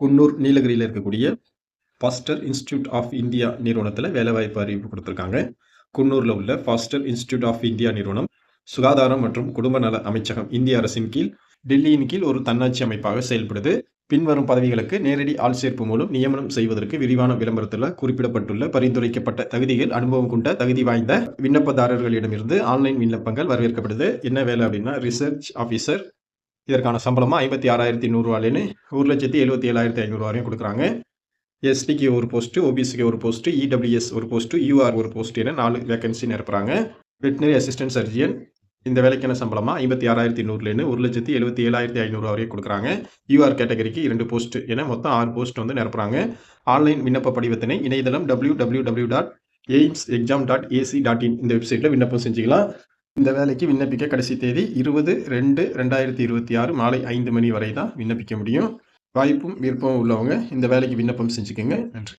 குன்னூர் நீலகிரியில இருக்கக்கூடிய pastor institute of India நிறுவனத்துல வேலைவாய்ப்பு அறிவிப்பு குடுத்திருக்காங்க. குன்னூர்ல உள்ள ஃபாஸ்டர் இன்ஸ்டிடியூட் ஆஃப் இந்தியா நிறுவனம், சுகாதாரம் மற்றும் குடும்ப நல அமைச்சகம் இந்திய அரசின் கீழ், டெல்லியின் கீழ் ஒரு தன்னாட்சி அமைப்பாக செயல்படுது. பின்வரும் பதவிகளுக்கு நேரடி ஆள்சேர்ப்பு மூலம் நியமனம் செய்வதற்கு விரிவான விளம்பரத்துல குறிப்பிடப்பட்டுள்ள பரிந்துரைக்கப்பட்ட தகுதிகள், அனுபவம் கொண்ட தகுதி வாய்ந்த விண்ணப்பதாரர்களிடமிருந்து ஆன்லைன் விண்ணப்பங்கள் வரவேற்கப்படுது. என்ன வேலை அப்படின்னா, ரிசர்ச் ஆஃபீசர். இதற்கான சம்பளமா ரூ. 56,100 1,77,500 வரையும் குடுக்குறாங்க. எஸ்டிக்கு ஒரு போஸ்ட், ஓபிசிக்கு ஒரு போஸ்ட், இடபிள்யூஎஸ் ஒரு போஸ்ட், யூஆர் ஒரு போஸ்ட் என 4 வேகன்சி நிரப்புறாங்க. வெட்டனரி அசிஸ்டன்ட் சர்ஜியன் இந்த வேலைக்கான சம்பளமா 56,800 1,77,500 வரையும் குடுக்குறாங்க. யூஆர் கேட்டகரிக்கு 2 போஸ்ட் என மொத்தம் 6 போஸ்ட் நிரப்புறாங்க. ஆன்லைன் விண்ணப்ப படிவத்தினை இணையதளம் www.aimsexam.ac.in இந்த வெப்சைட்ல விண்ணப்பம் செஞ்சுக்கலாம். இந்த வேலைக்கு விண்ணப்பிக்க கடைசி தேதி 20/2/2026 மாலை 5 மணி வரை தான் விண்ணப்பிக்க முடியும். வாய்ப்பும் விருப்பமும் உள்ளவங்க இந்த வேலைக்கு விண்ணப்பம் செஞ்சுக்கங்க. நன்றி.